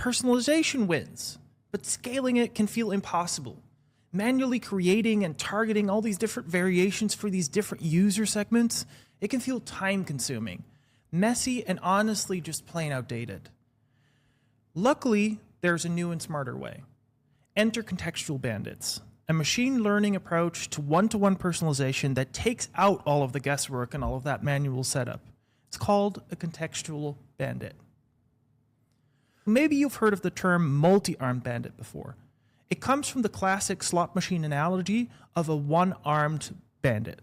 Personalization wins, but scaling it can feel impossible. Manually creating and targeting all these different variations for these different user segments, it can feel time-consuming, messy, and honestly just plain outdated. Luckily, there's a new and smarter way. Enter Contextual Bandits, a machine learning approach to one-to-one personalization that takes out all of the guesswork and all of that manual setup. It's called a Contextual Bandit. Maybe you've heard of the term multi-armed bandit before. It comes from the classic slot machine analogy of a one-armed bandit.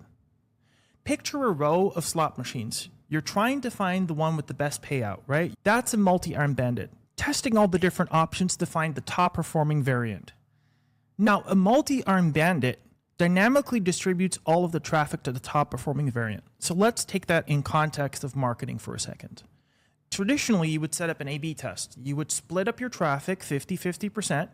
Picture a row of slot machines. You're trying to find the one with the best payout, right? That's a multi-armed bandit, testing all the different options to find the top performing variant. Now, a multi-armed bandit dynamically distributes all of the traffic to the top performing variant. So let's take that in context of marketing for a second. Traditionally, you would set up an A/B test. You would split up your traffic 50-50%,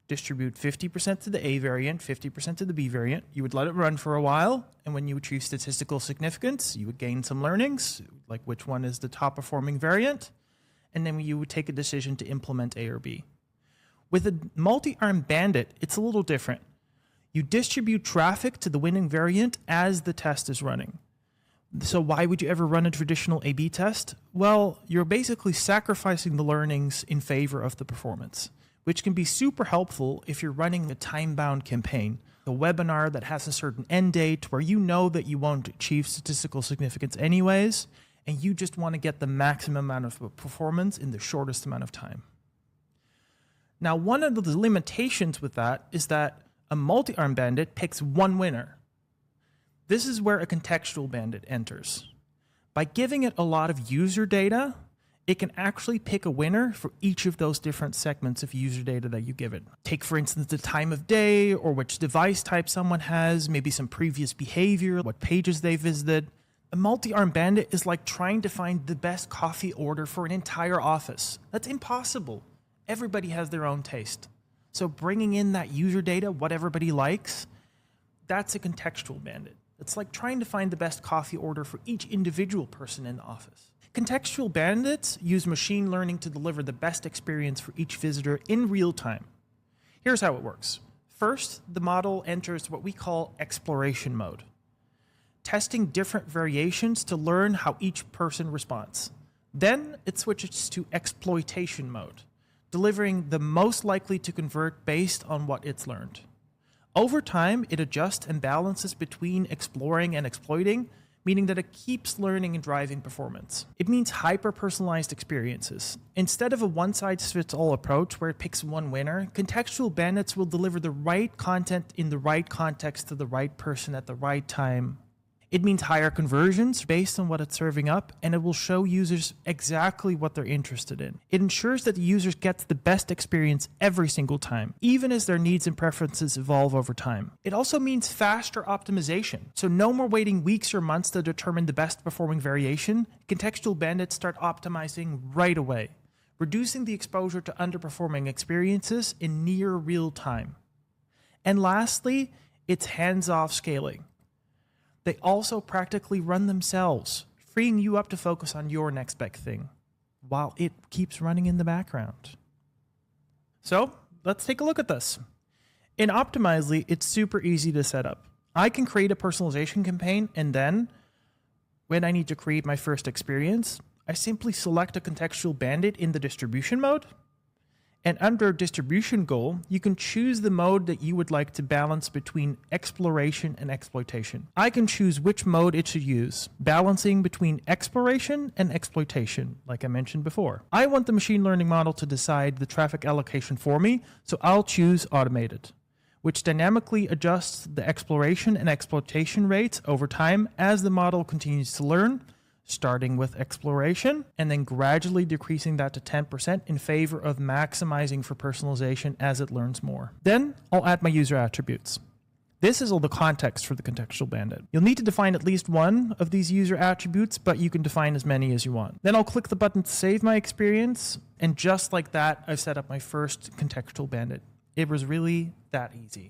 distribute 50% to the A variant, 50% to the B variant. You would let it run for a while, and when you achieve statistical significance, you would gain some learnings, like which one is the top performing variant, and then you would take a decision to implement A or B. With a multi-armed bandit, it's a little different. You distribute traffic to the winning variant as the test is running. So why would you ever run a traditional A/B test? Well, you're basically sacrificing the learnings in favor of the performance, which can be super helpful if you're running a time-bound campaign, a webinar that has a certain end date where you know that you won't achieve statistical significance anyways, and you just want to get the maximum amount of performance in the shortest amount of time. Now, one of the limitations with that is that a multi-armed bandit picks one winner. This is where a contextual bandit enters. By giving it a lot of user data, it can actually pick a winner for each of those different segments of user data that you give it. Take, for instance, the time of day or which device type someone has, maybe some previous behavior, what pages they visited. A multi-armed bandit is like trying to find the best coffee order for an entire office. That's impossible. Everybody has their own taste. So bringing in that user data, what everybody likes, that's a contextual bandit. It's like trying to find the best coffee order for each individual person in the office. Contextual bandits use machine learning to deliver the best experience for each visitor in real time. Here's how it works. First, the model enters what we call exploration mode, testing different variations to learn how each person responds. Then it switches to exploitation mode, delivering the most likely to convert based on what it's learned. Over time, it adjusts and balances between exploring and exploiting, meaning that it keeps learning and driving performance. It means hyper-personalized experiences. Instead of a one-size-fits-all approach where it picks one winner, contextual bandits will deliver the right content in the right context to the right person at the right time. It means higher conversions based on what it's serving up, and it will show users exactly what they're interested in. It ensures that the users get the best experience every single time, even as their needs and preferences evolve over time. It also means faster optimization. So no more waiting weeks or months to determine the best performing variation. Contextual bandits start optimizing right away, reducing the exposure to underperforming experiences in near real time. And lastly, it's hands-off scaling. They also practically run themselves, freeing you up to focus on your next big thing, while it keeps running in the background. So let's take a look at this. In Optimizely, it's super easy to set up. I can create a personalization campaign, and then when I need to create my first experience, I simply select a contextual bandit in the distribution mode. And under distribution goal, you can choose the mode that you would like to balance between exploration and exploitation. I can choose which mode it should use, balancing between exploration and exploitation, like I mentioned before. I want the machine learning model to decide the traffic allocation for me, so I'll choose automated, which dynamically adjusts the exploration and exploitation rates over time as the model continues to learn, starting with exploration and then gradually decreasing that to 10% in favor of maximizing for personalization as it learns more. Then I'll add my user attributes. This is all the context for the contextual bandit. You'll need to define at least one of these user attributes, but you can define as many as you want. Then I'll click the button to save my experience, and just like that, I've set up my first contextual bandit. It was really that easy.